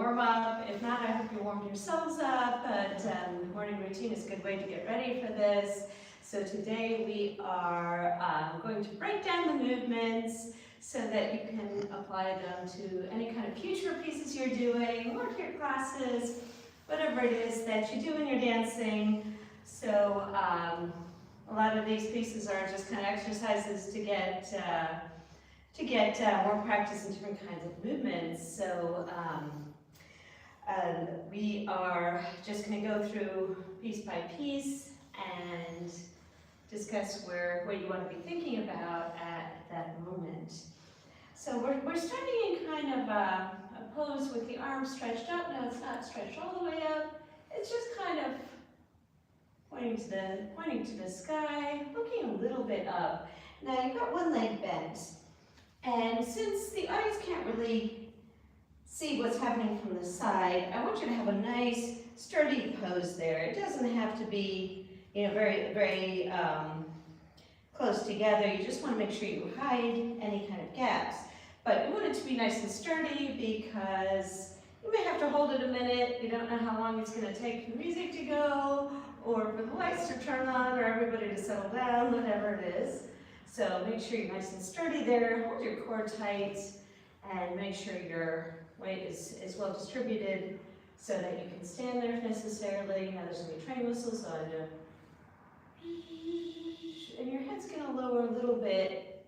warm up. If not, I hope you warmed yourselves up, but morning routine is a good way to get ready for this. So today we are going to break down the movements so that you can apply them to any kind of future pieces you're doing, or to your classes, whatever it is that you do when you're dancing. So a lot of these pieces are just kind of exercises to get more practice in different kinds of movements. So we are just going to go through piece by piece and discuss what you want to be thinking about at that moment. So we're starting in kind of a pose with the arms stretched up. Now it's not stretched all the way up. It's just kind of pointing to the sky, looking a little bit up. Now you've got one leg bent. And since the audience can't really see what's happening from the side, I want you to have a nice sturdy pose there. It doesn't have to be, very, very close together. You just want to make sure you hide any kind of gaps. But you want it to be nice and sturdy because you may have to hold it a minute. You don't know how long it's going to take for the music to go, or for the lights to turn on, or everybody to settle down, whatever it is. So make sure you're nice and sturdy there, hold your core tight, and make sure your weight is well distributed so that you can stand there if necessarily. Now there's going to be train whistles, so I know. And your head's going to lower a little bit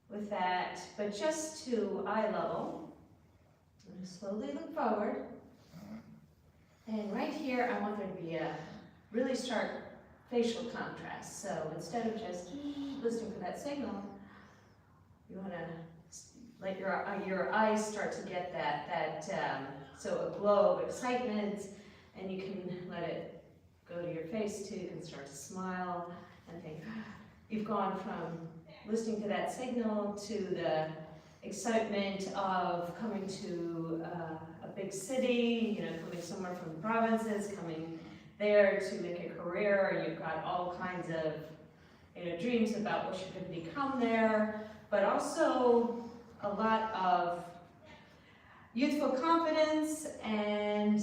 with that, but just to eye level. I'm going to slowly look forward. And right here, I want there to be a really stark facial contrast. So instead of just listening for that signal, you want to let your eyes start to get so a glow of excitement, and you can let it go to your face too. You can start to smile and think. You've gone from listening to that signal to the excitement of coming to a big city, coming somewhere from the provinces, coming there to make a career, and you've got all kinds of dreams about what you could become there, but also a lot of youthful confidence and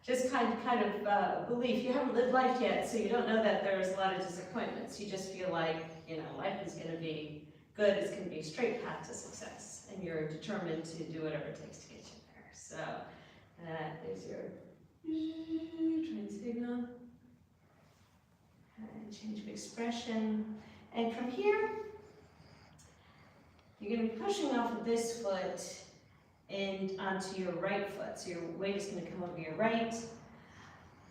just kind of belief. You haven't lived life yet, so you don't know that there's a lot of disappointments. You just feel like life is going to be good. It's going to be a straight path to success, and you're determined to do whatever it takes to get you there. So there's your train signal, and change of expression. And from here, you're going to be pushing off of this foot and onto your right foot. So your weight is going to come over your right,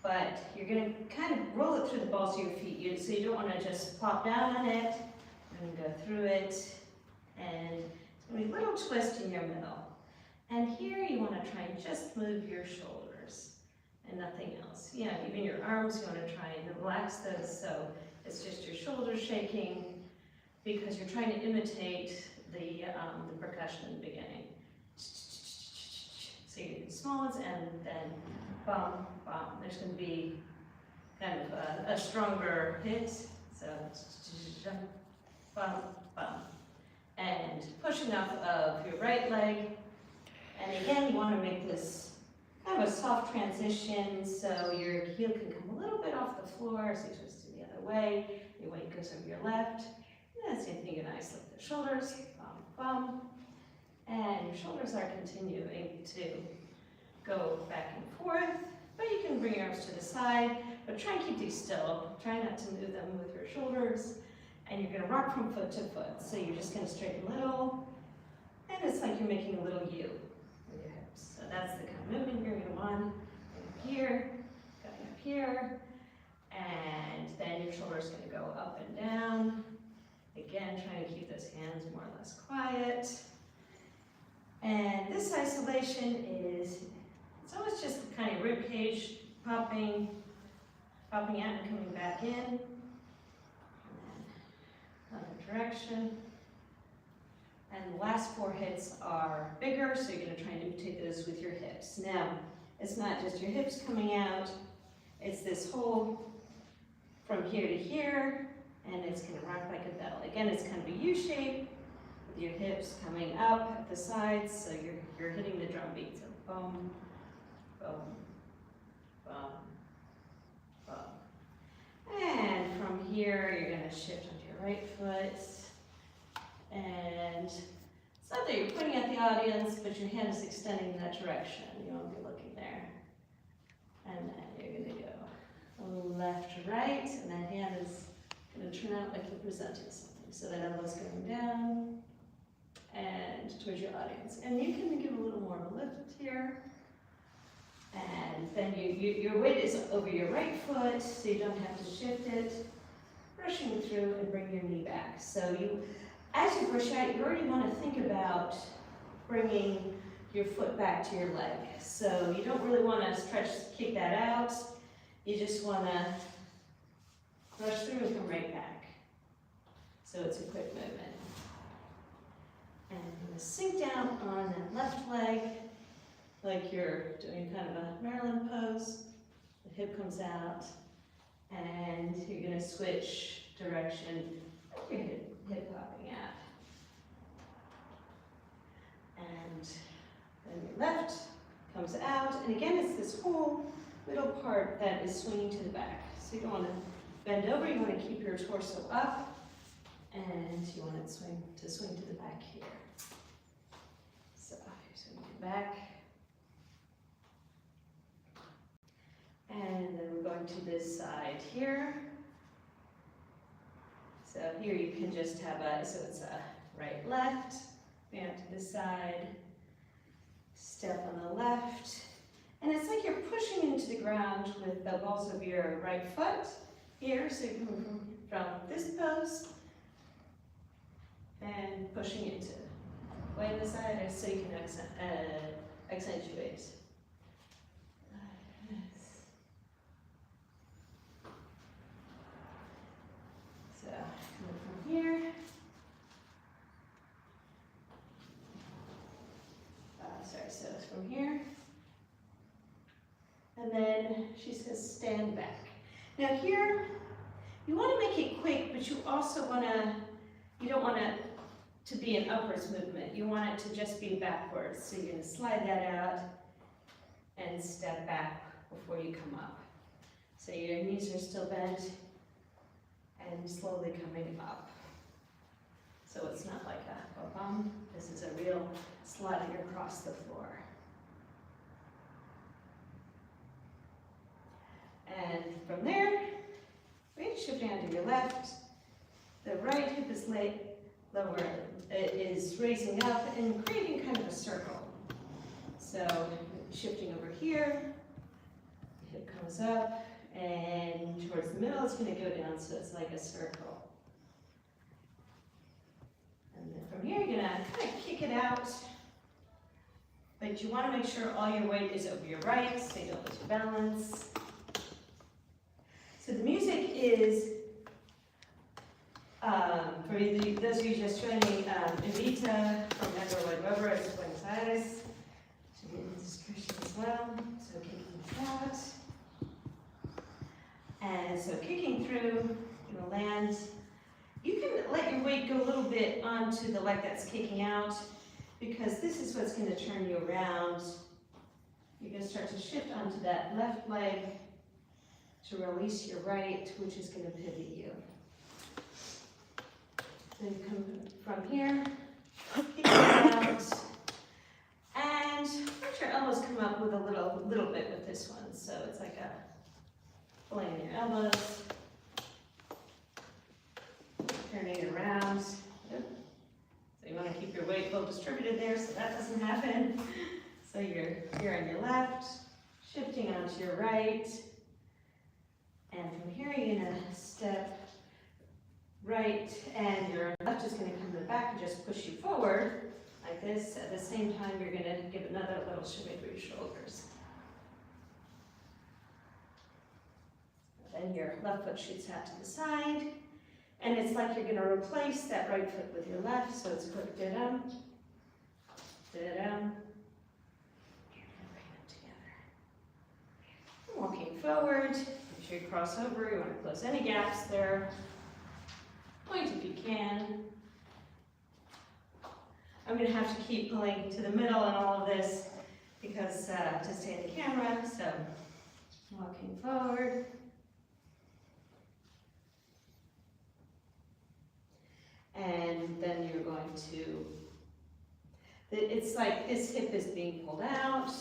but you're going to kind of roll it through the balls of your feet. So you don't want to just plop down on it. You're going to go through it, and it's going to be a little twist in your middle. And here you want to try and just move your shoulders and nothing else. Even your arms, you want to try and relax those, so it's just your shoulders shaking, because you're trying to imitate the percussion in the beginning. So you do the small ones, and then bum, bum. There's going to be kind of a stronger hit. So bum, bum. And pushing off of your right leg. And again, you want to make this kind of a soft transition, so your heel can come a little bit off the floor, so you twist it the other way. Your weight goes over your left. And same thing, you nice lift the shoulders, bum, bum. And your shoulders are continuing to go back and forth, but you can bring your arms to the side, but try and keep these still. Try not to move them with your shoulders. And you're going to rock from foot to foot. So you're just going to straighten a little, and it's like you're making a little U with your hips. So that's the kind of movement you're going to want. Going up here, going up here, and then your shoulders going to go up and down. Again, trying to keep those hands more or less quiet. And this isolation it's always just kind of rib cage popping out and coming back in. And then other direction. And the last 4 hits are bigger, so you're going to try and imitate those with your hips. Now, it's not just your hips coming out, it's this whole from here to here, and it's going to rock like a bell. Again, it's kind of a U shape, your hips coming up at the sides, so you're hitting the drum beat. So boom, boom, boom, boom. And from here, you're going to shift onto your right foot. And it's not that you're pointing at the audience, but your hand is extending in that direction. You won't be looking there. And then you're going to go left to right, and that hand is going to turn out like you're presenting something. So that elbow's going down and towards your audience. And you can give a little more of a lift here. And then your weight is over your right foot, so you don't have to shift it. Brushing through and bring your knee back. So as you brush out, you already want to think about bringing your foot back to your leg. So you don't really want to kick that out. You just want to brush through and come right back. So it's a quick movement. And I'm going to sink down on that left leg, like you're doing kind of a Maryland pose. The hip comes out, and you're going to switch direction, like your hip popping out. And then your left comes out, and again, it's this whole middle part that is swinging to the back. So you don't want to bend over, you want to keep your torso up, and you want it to swing to the back here. So you're swinging back. And then we're going to this side here. So here you can just have so it's a right, left, band to the side, step on the left. And it's like you're pushing into the ground with the balls of your right foot here. So you're coming from this pose and pushing into way to the side so you can accentuate. So coming from here. So it's from here. And then she says stand back. Now here, you want to make it quick, but you also want to, you don't want it to be an upwards movement. You want it to just be backwards. So you're going to slide that out and step back before you come up. So your knees are still bent and slowly coming up. So it's not like a bum. This is a real sliding across the floor. And from there, weight shift down to your left. The right hip is lower, it is raising up and creating kind of a circle. So shifting over here, the hip comes up, and towards the middle it's going to go down, so it's like a circle. And then from here you're going to kind of kick it out, but you want to make sure all your weight is over your right, so you don't lose your balance. So the music is, for those of you just joining, Evita from Weber at Buenos Aires. Should be in the description as well. So kicking out. And so kicking through, you're going to land. You can let your weight go a little bit onto the leg that's kicking out, because this is what's going to turn you around. You're going to start to shift onto that left leg to release your right, which is going to pivot you. Then come from here, kick it out, and let your elbows come up with a little bit with this one. So it's like a pulling in your elbows, turning it around. Yep. So you want to keep your weight well distributed there so that doesn't happen. So you're here on your left, shifting onto your right. And from here, you're going to step right, and your left is going to come to the back and just push you forward like this. At the same time, you're going to give another little shimmy through your shoulders. Then your left foot shoots out to the side, and it's like you're going to replace that right foot with your left, so it's quick da-dum, da-dum, and bring them together. Walking forward. Make sure you cross over, you want to close any gaps there. Point if you can. I'm gonna have to keep pulling to the middle and all of this because to stay in the camera, so walking forward. And then you're going to, it's like this hip is being pulled out.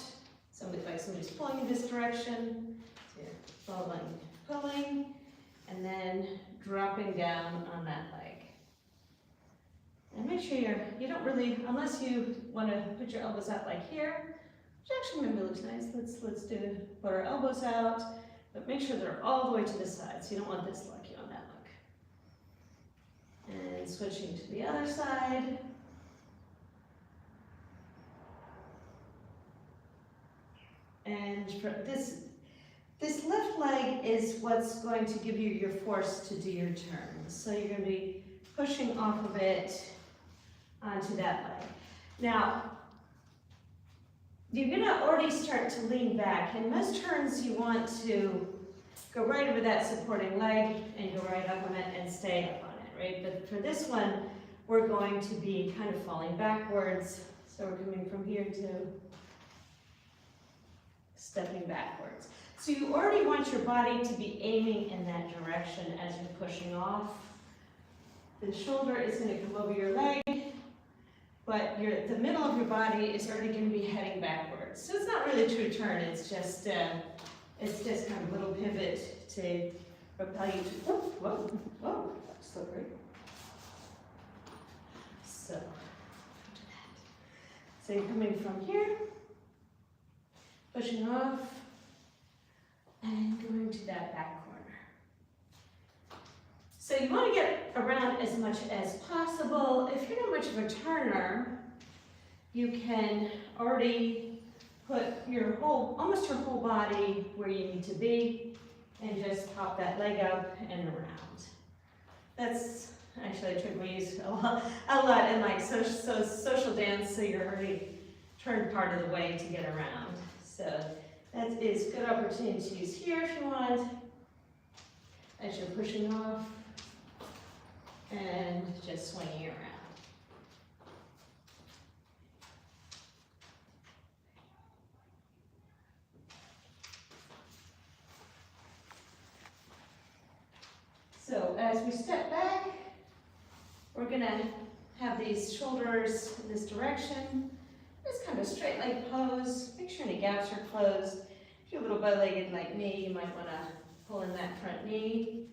Like somebody's pulling in this direction. So you're following, pulling, and then dropping down on that leg. And make sure you don't really, unless you want to put your elbows out like here, which actually maybe looks nice. Let's put our elbows out, but make sure they're all the way to the side. So you don't want this lucky on that look. And switching to the other side. And for this left leg is what's going to give you your force to do your turns. So you're going to be pushing off of it onto that leg. Now, you're going to already start to lean back. In most turns, you want to go right over that supporting leg and go right up on it and stay up on it, right? But for this one, we're going to be kind of falling backwards. So we're coming from here to stepping backwards. So you already want your body to be aiming in that direction as you're pushing off. The shoulder is going to come over your leg, but the middle of your body is already going to be heading backwards. So it's not really a true turn, it's just kind of a little pivot to propel you to, whoa, slippery. So you're coming from here, pushing off, and going to that back corner. So you want to get around as much as possible. If you're not much of a turner, you can already put almost your whole body where you need to be, and just pop that leg up and around. That's actually a trick we use a lot in like social dance, so you're already turned part of the way to get around. So that is good opportunity to use here if you want, as you're pushing off and just swinging around. So as we step back, we're gonna have these shoulders in this direction. Just kind of a straight leg pose. Make sure any gaps are closed. If you're a little bow-legged like me, you might want to pull in that front knee.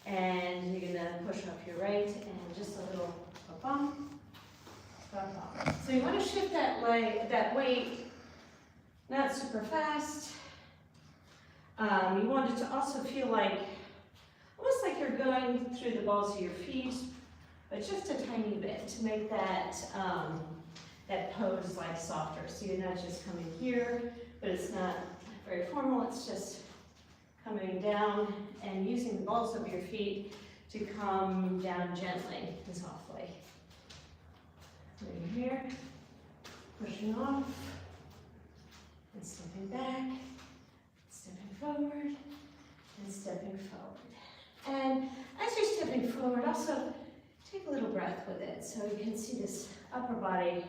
And you're going to push off your right and just a little bump. So you want to shift that weight, not super fast. You want it to also feel like, almost like you're going through the balls of your feet, but just a tiny bit to make that that pose like softer. So you're not just coming here, but it's not very formal, it's just coming down and using the balls of your feet to come down gently and softly. Moving here, pushing off, and stepping back, stepping forward, and stepping forward. And as you're stepping forward, also take a little breath with it so you can see this upper body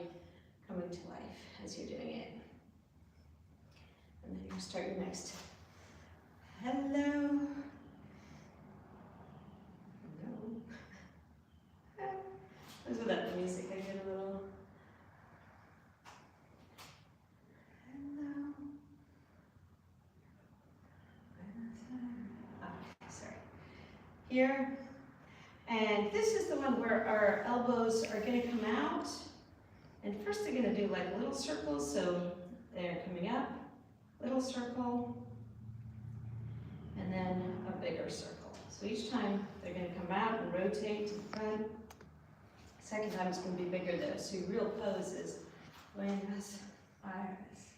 coming to life as you're doing it. And then you'll start your next hello. Hello. This is without the music, I get a little hello. Sorry. Here. And this is the one where our elbows are going to come out. And first they're going to do like little circles, so they're coming up, little circle, and then a bigger circle. So each time they're going to come out and rotate to the front. Second time it's going to be bigger though, so your real pose is Buenos Aires,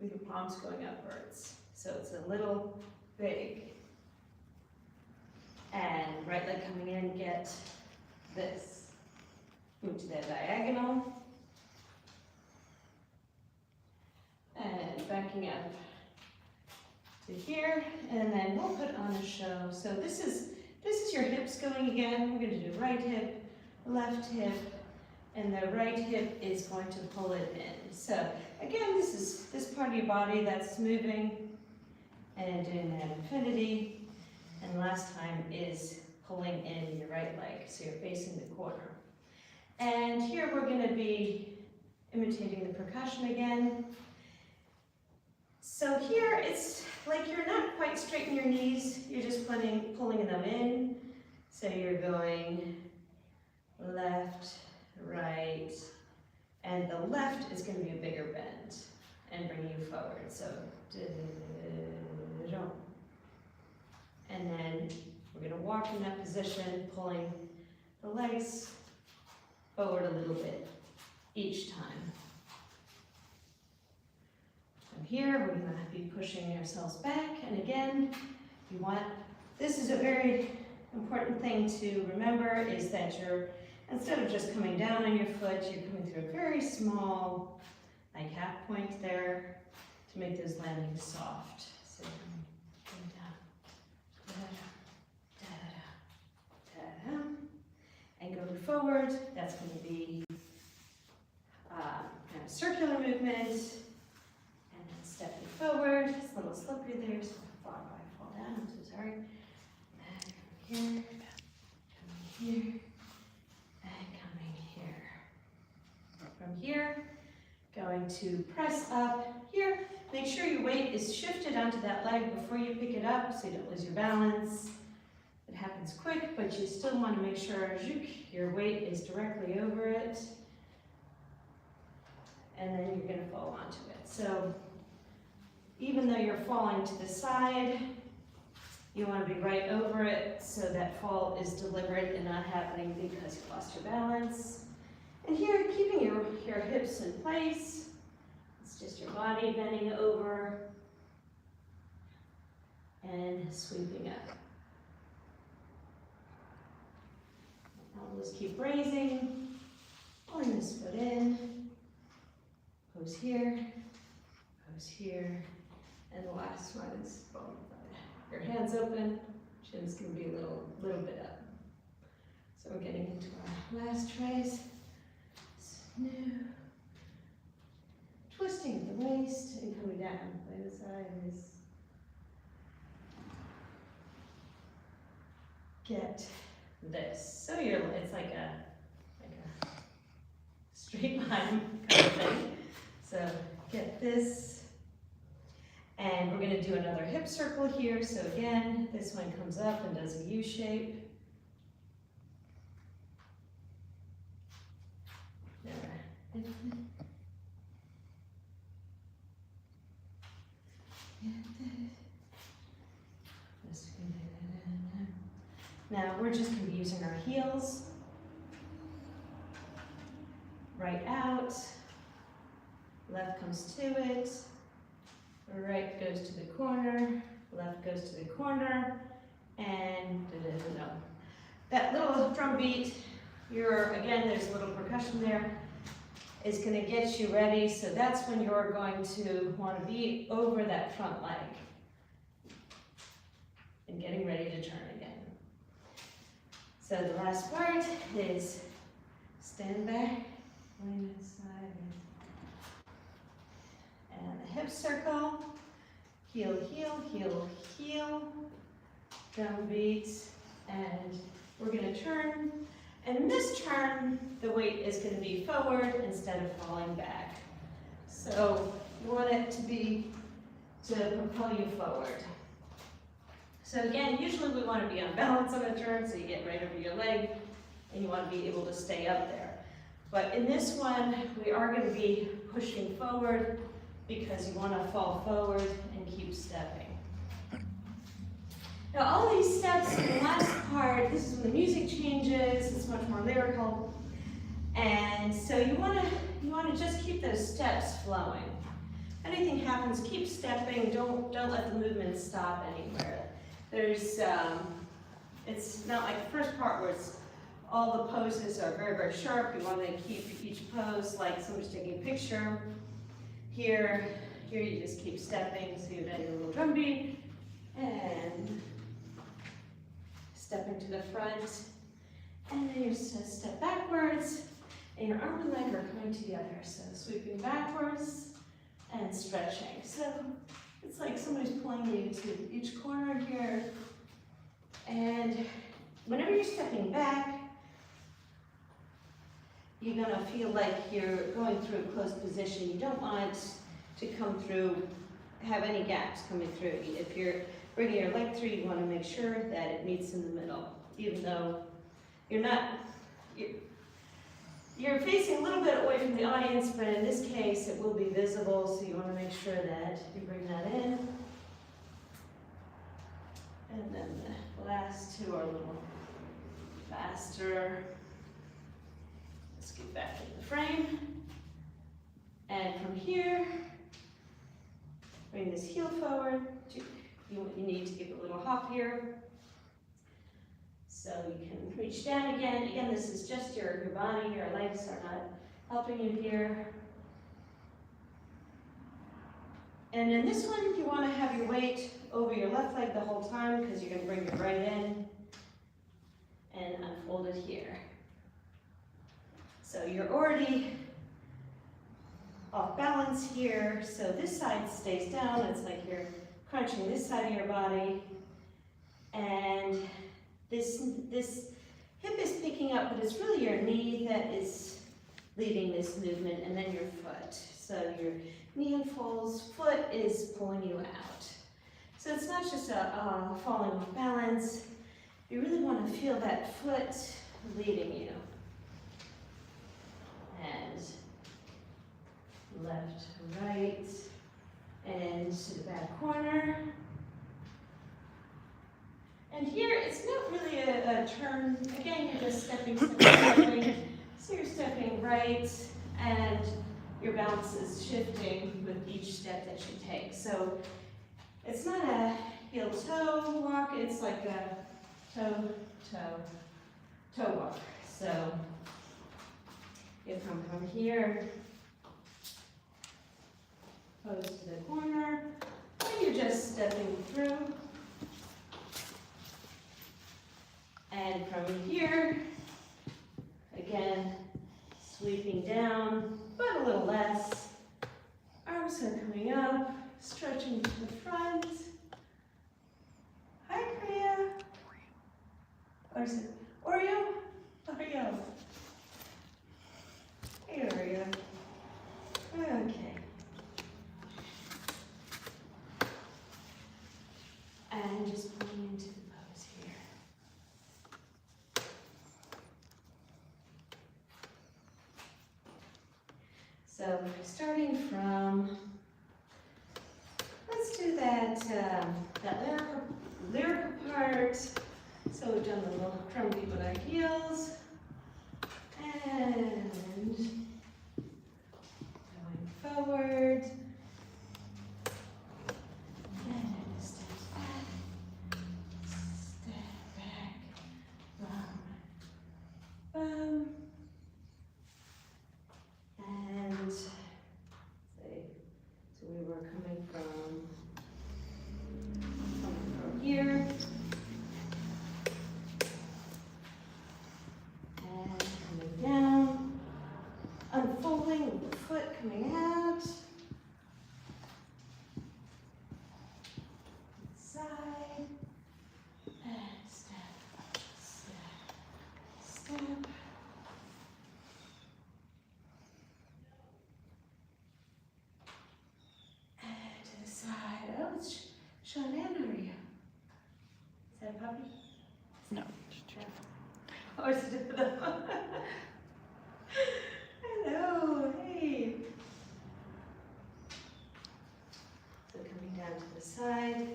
with your palms going upwards. So it's a little big. And right leg coming in, get this. Move to that diagonal. And backing up to here, and then we'll put on a show. So this is your hips going again. We're going to do right hip, left hip, and the right hip is going to pull it in. So again, this is this part of your body that's moving and doing that infinity. And last time is pulling in your right leg, so you're facing the corner. And here we're going to be imitating the percussion again. So here it's like you're not quite straight in your knees, you're just pulling them in. So you're going left, right, and the left is going to be a bigger bend and bring you forward. So, and then we're going to walk in that position, pulling the legs forward a little bit each time. From here, we're going to be pushing ourselves back, and again, you want, this is a very important thing to remember, is that you're, instead of just coming down on your foot, you're coming through a very small, like half point there, to make those landings soft. So coming down, da-da, da-da, and going forward. That's going to be kind of circular movement, and then stepping forward. It's a little slippery there, so if I fall down, I'm so sorry. And coming here, and coming here. From here, going to press up here. Make sure your weight is shifted onto that leg before you pick it up so you don't lose your balance. It happens quick, but you still want to make sure your weight is directly over it. And then you're going to fall onto it. So even though you're falling to the side, you want to be right over it so that fall is deliberate and not happening because you lost your balance. And here, keeping your hips in place. It's just your body bending over and sweeping up. Elbows keep raising, pulling this foot in, pose here, and the last one is your hands open, chin's going to be a little bit up. So we're getting into our last trace. New. Twisting at the waist and coming down by the side is get this. So it's like a straight line kind of thing. So get this. And we're going to do another hip circle here. So again, this one comes up and does a U shape. Now we're just going to be using our heels. Right out, left comes to it, right goes to the corner, left goes to the corner, and that little drum beat, again, there's a little percussion there, is going to get you ready. So that's when you're going to want to be over that front leg and getting ready to turn again. So the last part is stand back, lean inside, and a hip circle, heel, heel, heel, heel, drum beat, and we're going to turn. And in this turn, the weight is going to be forward instead of falling back. So you want it to propel you forward. So again, usually we want to be on balance on a turn, so you get right over your leg, and you want to be able to stay up there. But in this one, we are going to be pushing forward because you want to fall forward and keep stepping. Now all these steps in the last part, this is when the music changes, it's much more lyrical. And so you want to just keep those steps flowing. If anything happens, keep stepping, don't let the movement stop anywhere. There's, it's not like the first part where all the poses are very, very sharp. You want to keep each pose like somebody's taking a picture. Here you just keep stepping, so you've got your little drum beat, and stepping to the front, and then you just step backwards, And your arm and leg are coming together. So sweeping backwards and stretching. So it's like somebody's pulling you to each corner here. And whenever you're stepping back, you're gonna feel like you're going through a closed position. You don't want to come through, have any gaps coming through. If you're bringing your leg through, you wanna make sure that it meets in the middle, even though you're facing a little bit away from the audience, but in this case, it will be visible, so you wanna make sure that you bring that in. And then the last two are a little faster. Let's get back in the frame. And from here, bring this heel forward. You need to give a little hop here. So you can reach down again. Again, this is just your body. Your legs are not helping you here. And in this one, you want to have your weight over your left leg the whole time because you're going to bring your right in and unfold it here. So you're already off balance here. So this side stays down. It's like you're crunching this side of your body. And this hip is picking up, but it's really your knee that is leading this movement, and then your foot. So your knee unfolds, foot is pulling you out. So it's not just a falling off balance. You really want to feel that foot leading you. And left, right, and to the back corner. And here, it's not really a turn. Again, you're just stepping. So you're stepping right, and your balance is shifting with each step that you take. So it's not a heel-toe walk, it's like a toe walk. So you come from here, pose to the corner, and you're just stepping through. And from here, again, sweeping down, but a little less. Arms are coming up, stretching to the front. Hi, Kriya. Or is it Oreo? Oreo. Hey, Oreo. Okay. And just pulling into the pose here. So starting from, let's do that lyrical part. So we've done the little drum beat with our heels. And going forward. And step back, bum, bum. And so we were coming from here. And coming down. Unfolding with the foot coming out. Side. And step, step, step. Oh, it's Sean and Oreo. Is that a puppy? No. Oh, is it hello, hey. So coming down to the side.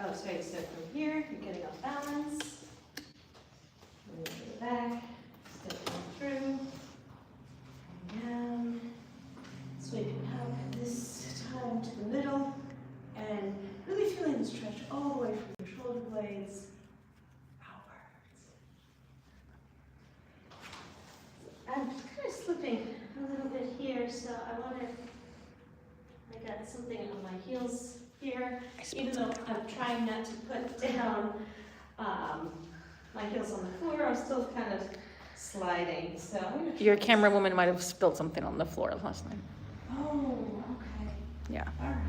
Oh, sorry, so from here, you're getting off balance. Moving to the back, stepping through, coming down, sweeping up, and this time to the middle, and really feeling the stretch all the way from your shoulder blades outwards. I'm kind of slipping a little bit here, so I got something on my heels here, even though I'm trying not to put down my heels on the floor, I'm still kind of sliding. So I'm gonna try Your this. camera woman might have spilled something on the floor last night. Oh, okay. Yeah. All right.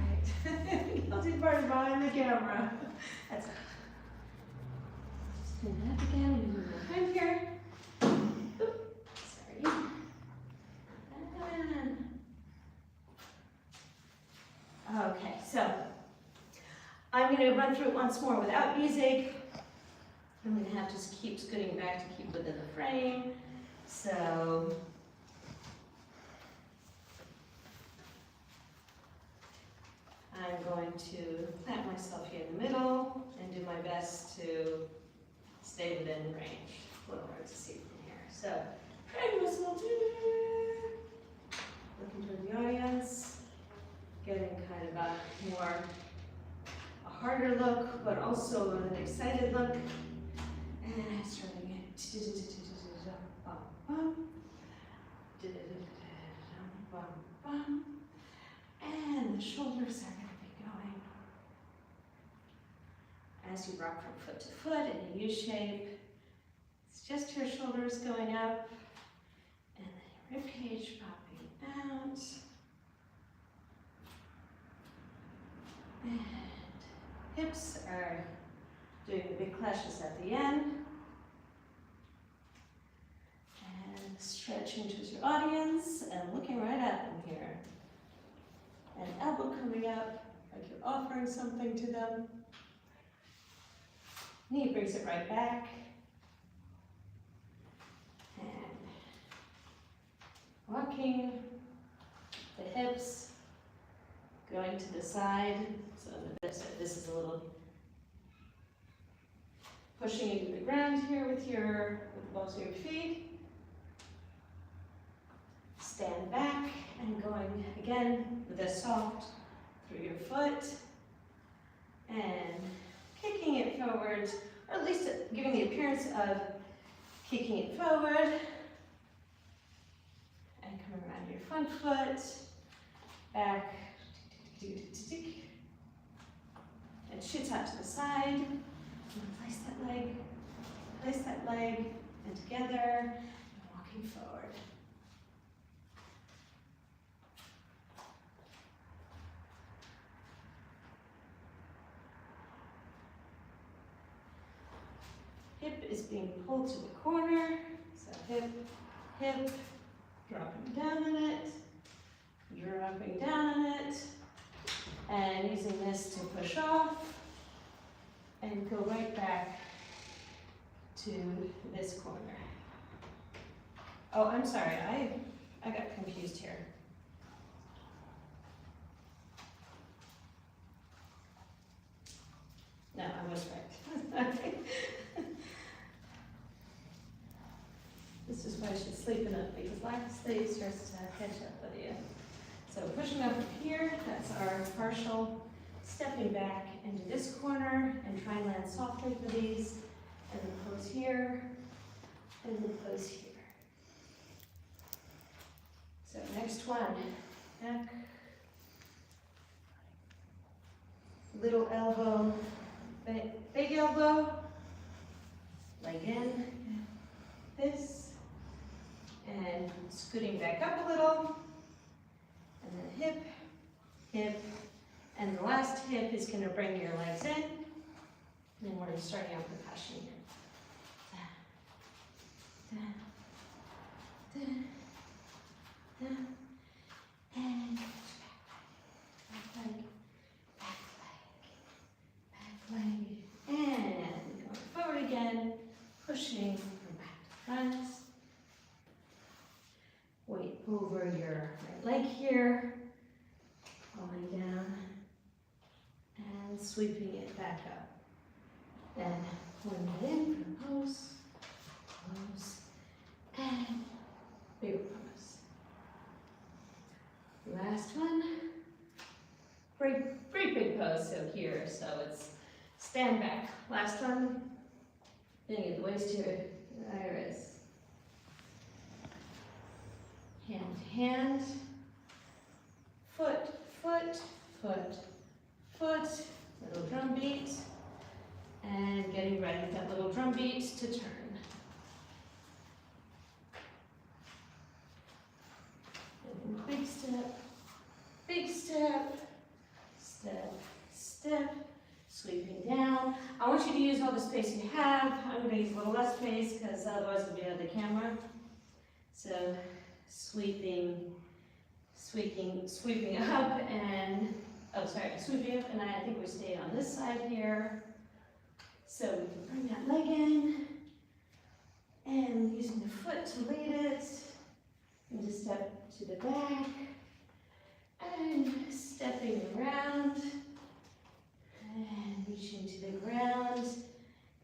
I'll do part behind the camera. That's just do that again and move my hand here. Oop, sorry. Okay, so I'm going to run through it once more without music. I'm going to have to keep scooting back to keep within the frame. So I'm going to plant myself here in the middle and do my best to stay within range. A little hard to see from here. So, train whistle. Looking toward the audience. Getting kind of a harder look, but also an excited look. And starting it. And the shoulders are going to be going as you rock from foot to foot in a U shape. It's just your shoulders going up, and then your ribcage popping out. And hips are doing the big clashes at the end. And stretching towards your audience and looking right at them here. And elbow coming up like you're offering something to them. Knee brings it right back. And walking the hips, going to the side. So this is a little pushing into the ground here with the balls of your feet. Stand back and going again with a soft through your foot and kicking it forward, or at least giving the appearance of kicking it forward and coming around your front foot, back, and shoots out to the side. And place that leg, and together, and walking forward. Hip is being pulled to the corner, so hip, dropping down on it, dropping down on it, and using this to push off, and go right back to this corner. Oh, I'm sorry, I got confused here. No, I was right. This is why she's sleeping up, because lack of sleep starts to catch up with you. So pushing up here, that's our partial. Stepping back into this corner and try and land softly for these. And then close here, and then close here. So next one, back. Little elbow, big elbow, leg in, this, and scooting back up a little, and then hip, and the last hip is going to bring your legs in, and then we're starting our percussion here. And back leg, and going forward again, pushing from back to front. Weight over your right leg here, falling down, and sweeping it back up. Then pulling it in for pose, and big pose. Last one, great big pose, so here, so it's stand back. Last one, then get the waist here, there it is. Hand to hand, foot, little drum beat, and getting ready with that little drum beat to turn. step, step, step, sweeping down. I want you to use all the space you have. I'm going to use a little less space because otherwise it'll be out of the camera. So sweeping, sweeping up and, oh sorry, sweeping up, and I think we stayed on this side here. So we can bring that leg in and using the foot to lead it. And just step to the back and stepping around and reaching to the ground.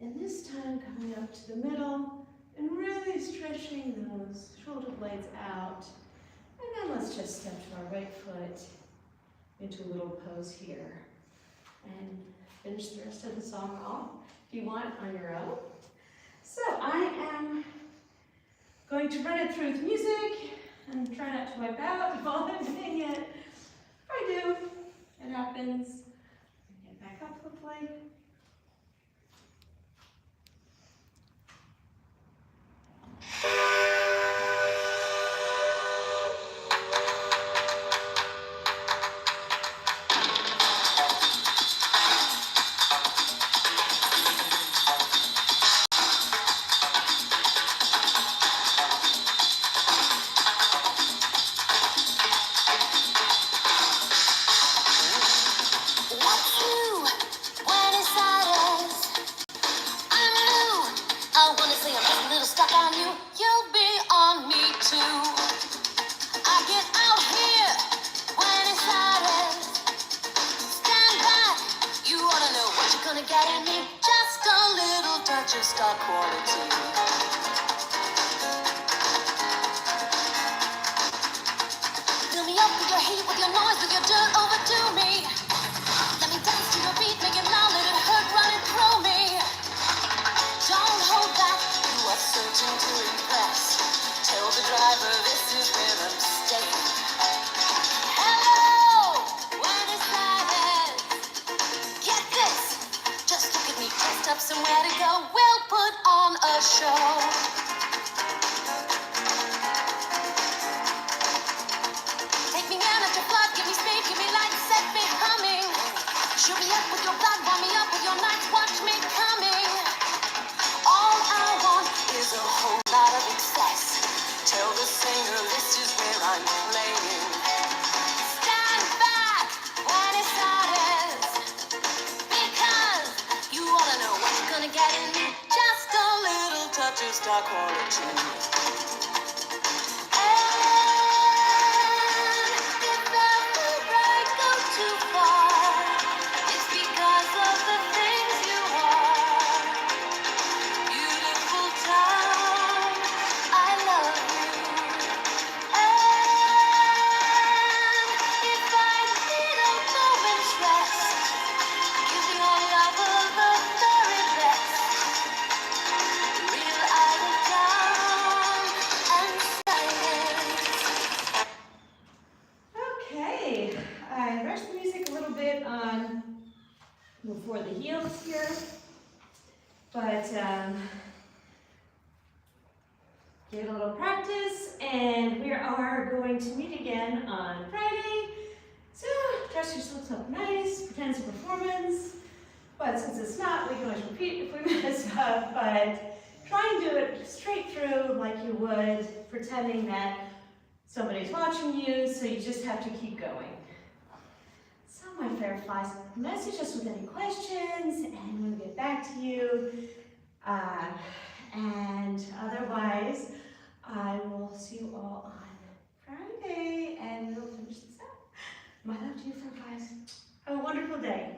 And this time coming up to the middle and really stretching those shoulder blades out. And then let's just step to our right foot into a little pose here. And finish the rest of the song off if you want on your own. So I am going to run it through with music and try not to wipe out while I'm doing it. If I do, it happens. Get back up hopefully. Before the heels here, but get a little practice, and we are going to meet again on Friday. So dress yourselves up nice, pretend it's a performance, but since it's not, we can always repeat if we mess up, but try and do it straight through like you would, pretending that somebody's watching you, so you just have to keep going. My fair flies, message us with any questions and we'll get back to you. And otherwise, I will see you all on Friday and we'll finish this up. My love to you, fair flies. Have a wonderful day.